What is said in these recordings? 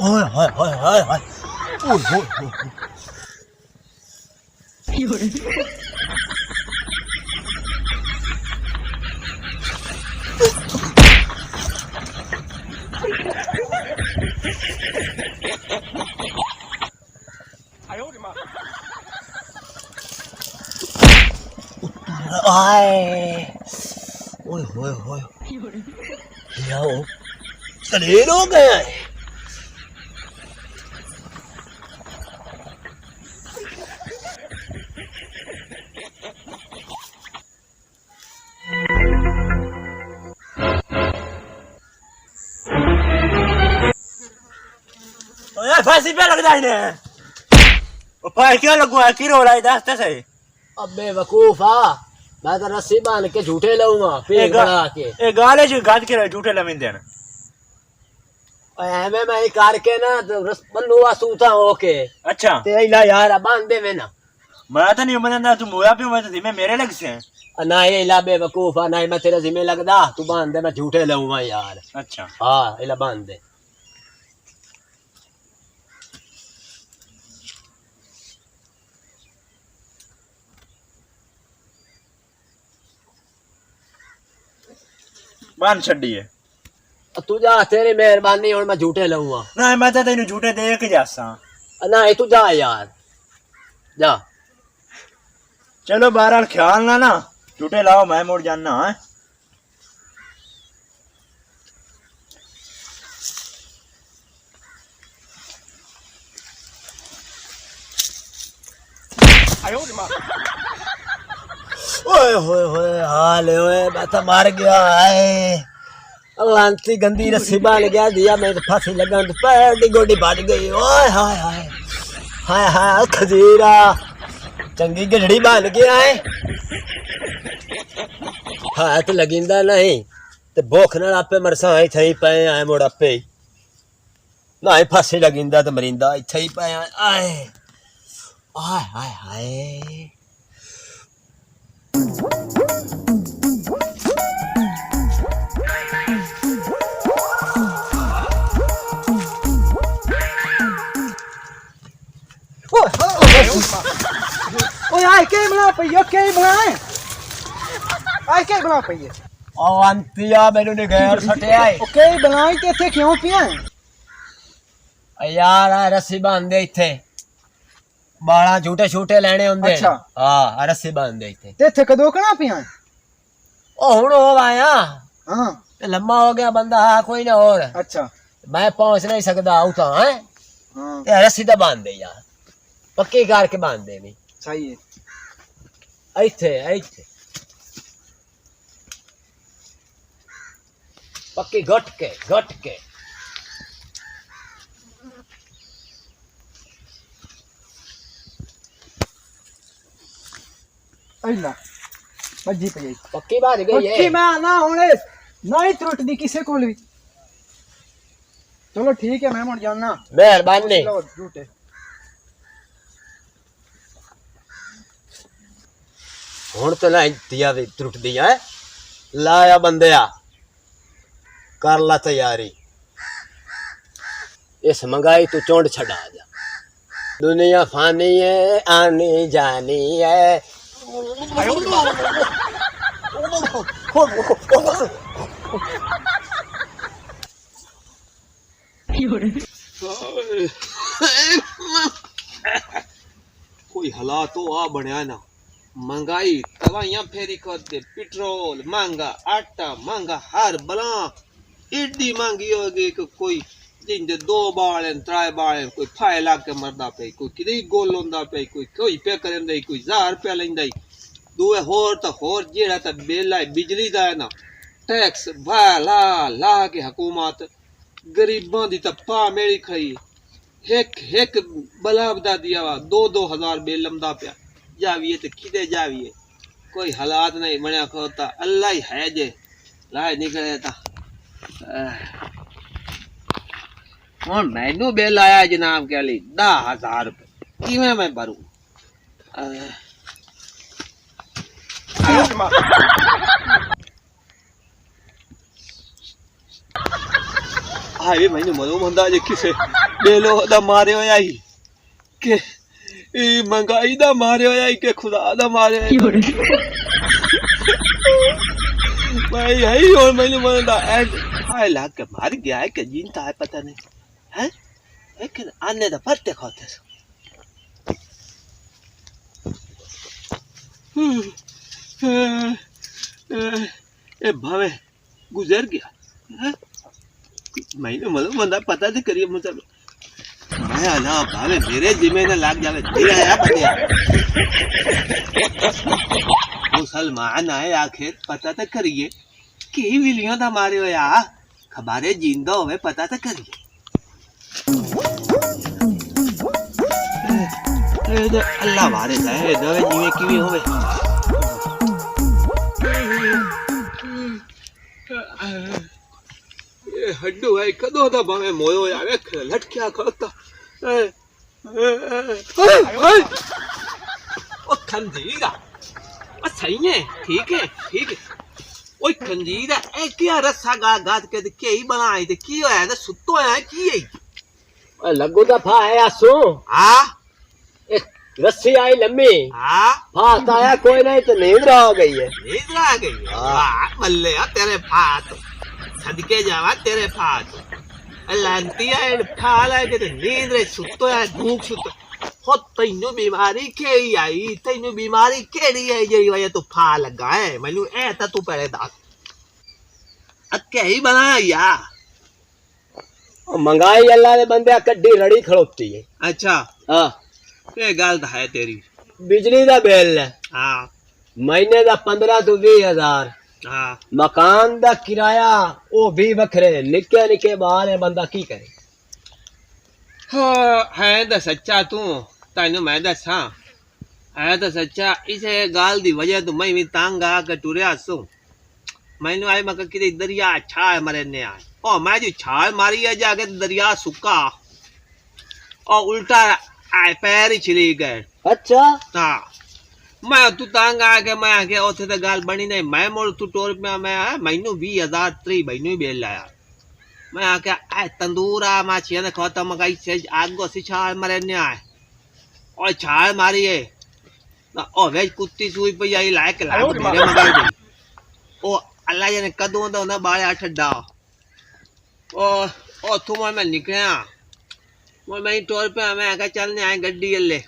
ओए हाय हाय हाय हाय ओए होए होए आए ओए होए होए याओ शरीर हो गया है ओए फांसी पे लग जाए ओ भाई क्यों लगवा की रो रहा है दस सही अबे वकूफा मैं तो रस्सी बांध के झूठे लाऊंगा फिर बना के ए गाले जो गाद के झूठे लमिंदे न एमे मैं करके ना तो बल्लू सूता होके अच्छा ते इला यार बांध दे में ना मैं तो नहीं मनना तू मोया पे मैं तो जिम्मे मेरे लग से ना ये इला बेवकूफा ना मैं तेरे जिम्मे लगदा तू बांध दे मैं झूठे लाऊंगा यार अच्छा हां इला बांध दे बांध छड़ी है तू जा तेरी मेहरबानी और मैं झूठे लाऊंगा ना मैं तो तेनु झूठे दे के जासा ना तू जा यार जा चलो बहरहाल ख्याल ना झूठे लाओ मैं मोड़ जाना है ओए होए होए हाल ओए मैं तो मर गया है लांती गंदी रस्सी बांध गया दिया मैं तो फांसी लगा तो पैर दी गोडी भज गई ओए हाय हाय हाय हाय खजीरा चंगी गढ़ड़ी बांध गया है हाथ लगिंदा नहीं ते भूख नाल आपे मरसा ही थई पे आए मोड़ आपे ना ही फांसी लगिंदा ते मरिंदा इथे ही पे आए हाय हाय हाय ओए आए के बना पइयो के बनाए आए के बना पइए ओ अंतिया मैनू ने गैर सटे आए ओके बनाई ते थे क्यों पिया यार आ रस्सी बांध दे इथे बाला झूठे छूटे लेने होंदे अच्छा हां रस्सी बांध दे इथे ते थे कदों कना पिया ओ हुन हो आया हां ते लम्मा हो गया बंदा हां कोई ना और अच्छा मैं पहुंच नहीं सकदा उता है हां ते रस्सी तो बांध दे यार पक्की करके बांध दे नहीं सही है इथे इथे पक्की घट के अल्लाह बज्जी पे पक्की बात गई है पक्की मैं ना होने नहीं त्रुट दी किसे कोल भी चलो ठीक है मैं मुड़ जाना मेहरबानी झूठे हुण तो ना दिया भी त्रुट दिया है लाया बंदया कर ला तैयारी इस मंगाई तू चोंड छड़ा जा दुनिया फानी है आनी जानी है कोई हालात तो आ बनया ना महंगाई दवाइयां फेरी कर दे पेट्रोल महंगा आटा महंगा हर बला इड्डी महंगी हो गई कि कोई जिंदे दो बाल त्रै बाल कोई फाय लाग के मरदा पे कोई किदी गोल होंदा पे कोई पे करंदा कोई 1000 रुपया लेंदा दूए होर जेड़ा ता बिल है बिजली दा है ना टैक्स ला ला के हुकूमत गरीबां दी ता पा मेरी खई एक बलाबदा दिया वा 2-2000 बिल लमदा पिया जाविए तो किदे जाविए कोई हालात नहीं बनया खोता अल्लाह ही है जे लाए निकले ता हुन मैनू बिल आया जनाब के लिए 10,000 रुपये किवें मैं भरूं हाय मैंने मरो मंदा जे किसे बेलो दा मारे होया ही के ई महंगाई दा मारे होया ही के खुदा दा मारे भाई यही और मैंने मंदा हाय लाग के मार गया है के जीनता है पता नहीं है लेकिन आने दा पत्ते खाते ए भावे गुजर गया मैंने मतलब बंदा पता तो करिए मुझे मैं आना भावे मेरे जिम्मे न लाग जावे तेरा या बंदे मुसलमान आए आखिर पता तो करिए की विलियों था मारे हो या खबारे जिंदा होवे पता तो करिए अल्लाह मारे जाए दवे जीवे की होवे हड्डू है कदों दा भावे मोयो यार लटकिया खड़ता ओ खंजीरा सही है ठीक है ओए खंजीरा ए क्या रस्सा गात के के ही बनाई ते की होया ते सुतो है की है ओए लगो दा फा है आसो हां रस्सी आई लम्बी हां फात आया कोई नहीं तो नींद आ गई है वाह बल्ले तेरे फात सदके जावा तेरे फात लांतिया फाल है के नींद रे सुतो है भूख सुतो हो तैनु बीमारी के आई तैनु बीमारी केड़ी है जेरी वजह तो फा लगा है मैनू ए ता तू पहले दास अके ही बनाया या मंगाई अल्लाह ने बंदे कड्डी रड़ी खड़ोती है अच्छा हां ये गल तो है तेरी बिजली दा बिल है हां महीने दा 15 तो 20,000 हां मकान दा किराया ओ भी वखरे निके निके बाल है बंदा की करे हाँ है तो सच्चा तू तैनू मैं दसा है तो सच्चा इसे गाल दी वजह तो मैं भी तंग आ के टुरिया सो मैनू आई मक कि दरिया छाल मरे ने आ ओ मैं जो छाल मारी है जाके दरिया सुक्का और उल्टा आए पैर ही छिली गए अच्छा हाँ मैं तू तंग आ के मैं आके ओथे तो गाल बनी नहीं मैं मोड़ तू टोर पे मैं मैनू 20,000 मैनू बेल लाया मैं आके आ तंदूरा माछी ने खाता मगाई से आगो से छाल मारे ने आए और छाल मारी है ना ओ वे कुत्ती सुई पे आई लायक ला मेरे मगाई दे ओ अल्लाह जाने कदों दा ना बाले अठडा ओ तुम मैं निकलिया मैं टोर पे मैं आके चलने आए गड्डी ले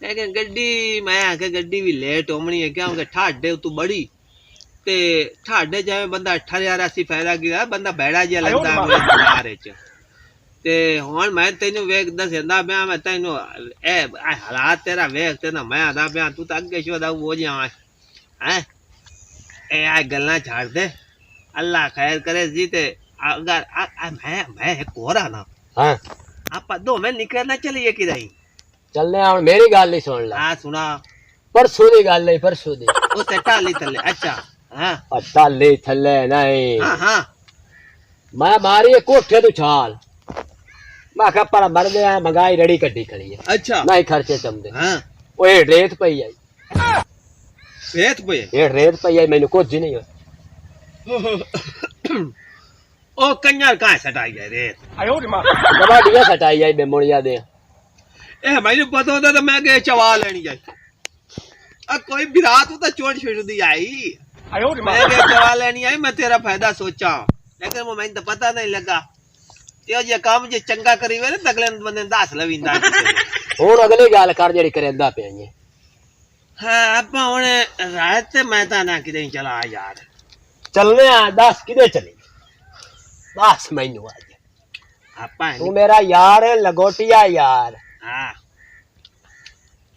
लेकिन गड्डी मैं आके गड्डी भी लेट होमनी है क्योंकि ठाडे तू बड़ी ते ठाडे जावे बंदा 18 फायदा गया बंदा बैड़ा जिहा लगदा मेरे बारे च ते हुन मैं तैनू वेख दसदा पिया मैं तैनू ए हालात तेरा वेख ते ना मैं आदा पिया तू तो अगे शो दा वो जा हैं ए आ गल्ला छाड़ दे अल्लाह खैर करे जी ते अगर मैं कोरा ना हां आप दो में निकलना चलिए कि नहीं चलने आ मेरी गल नहीं सुन ला हां सुना परसों दी गल नहीं परसों दी ओ सट्टा ली थले अच्छा हां पता ले थले नहीं हां मैं मारी कोठे तू छाल मैं कहा पर मर गया मंगाई रड़ी कड्डी खड़ी है अच्छा नहीं खर्चे चमदे हां ओए रेत पई आई रेत पे ये रेत पई आई मैंने कुछ नहीं हो ओ कंजर कहां सटाई है रेत आयो रे मां कबाड़ियां सटाई आई बेमुड़िया दे ए मैंने पता होता तो मैं के चवा लेनी जाई आ कोई बिरात तो चोट छिड़ दी आई आयो रे मां मैं के चवा लेनी आई मैं तेरा फायदा सोचा लेकिन वो मैंने तो पता नहीं लगा ते जे काम जे चंगा करी वे ना अगले बंदे दास लविंदा हुन अगली गल कर जेड़ी करेंदा पे आई हां आपा हुन रात ते मैं ता ना किदे चला यार चलने आ 10 किदे चली बस मैनू आज आपा तू मेरा यार है लगोटिया यार हां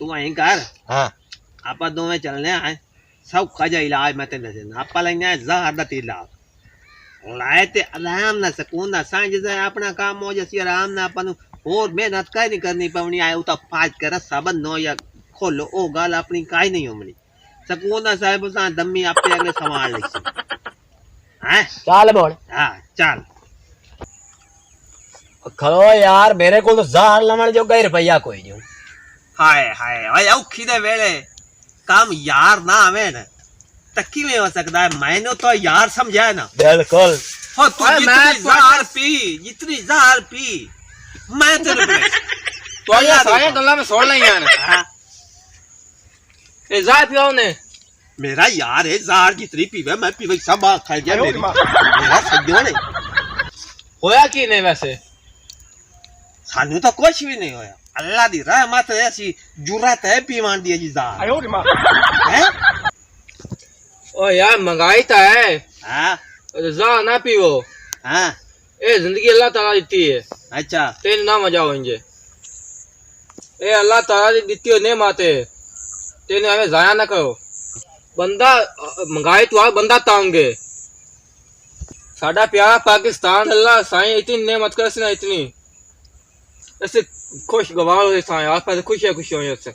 तू आई कर हां आपा दोवें चलने आए सब खजा इलाज मैं तेने देना आपा लेने जहर दा तीला लाए ते आराम ना सुकून ना सांझ जाए अपना काम हो जैसी आराम ना अपन और मेहनत काई नहीं करनी पवनी आए उता फाज कर रस्सा बंदो या खोलो ओ गाल अपनी काई नहीं होमनी सुकून ना साहब सा दम्मी आपे अगले संभाल ली हैं चल बोल हां चल खलो यार मेरे को तो जार लमण जो गई रुपया कोई नहीं हाय हाय ओए औखी दे वेले काम यार ना आवे ना तक्की में हो सकता है मैंने तो यार समझा है ना बिल्कुल हाँ तू ओए, मैं जितनी जार पी जितनी जार पी मैं तेरे पे तो ये सारे गल्ला में छोड़ लें यार हाँ, ए जा पियो ने मेरा यार है जार जितनी पीवे मैं पीवे सब खा गया मेरी मेरा सज्जो ने होया की नहीं वैसे सानू तो कुछ भी नहीं होया अल्लाह दी रहमत है ऐसी जुर्रत है पीवान दी जी जार हैं ओ यार महंगाई तो है हाँ जा ना पियो हाँ ए जिंदगी अल्लाह ताला देती है अच्छा तेरे ना मजा होंगे ए अल्लाह ताला दी देती हो नहीं माते तेने हमें जाया ना करो बंदा महंगाई तो आ बंदा तांगे साडा प्यारा पाकिस्तान अल्लाह साईं इतनी नेमत कर ना इतनी ऐसे खुश गवार हो साईं आप पैसे खुश हो ऐसे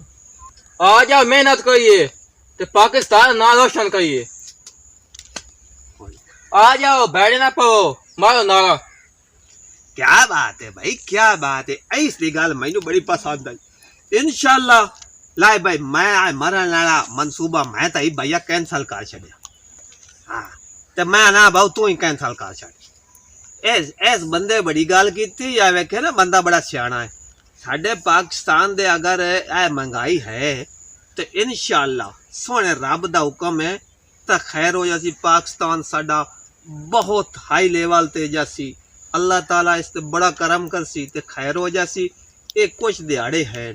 आ जाओ मेहनत करिए तो पाकिस्तान ना रोशन करिए आ जाओ बैठे ना पो मारो नारा क्या बात है भाई क्या बात है ऐसी गल मैनू बड़ी पसंद आई इंशाल्लाह लाए भाई मैं मरण वाला मनसूबा मैं तो भैया कैंसल कर छड़िया हाँ तो मैं ना भाऊ तू ही कैंसल कर छड़ ऐस बंदे बड़ी गल की या वेखे ना बंदा बड़ा सियाना है साडे पाकिस्तान दे अगर ए महंगाई है तो इंशाल्लाह सोने रब दा हुक्म है तो खैर हो जासी पाकिस्तान साडा बहुत हाई लेवल ते जासी अल्लाह ताला इस ते बड़ा करम करसी ते खैर हो जासी ये कुछ दिहाड़े हैं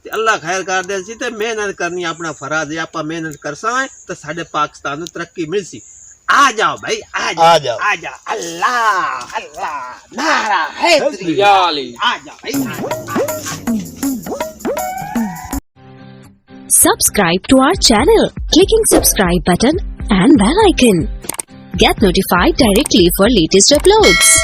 ते अल्लाह खैर कर दे सी ते मेहनत करनी अपना फराज है आपा मेहनत कर साए तो साडे पाकिस्तान में तरक्की मिल सी आ जाओ भाई आ जाओ आ जाओ अल्लाह अल्लाह नारा है जाली आ जाओ भाई Subscribe to our channel, clicking subscribe button and bell icon. Get notified directly for latest uploads.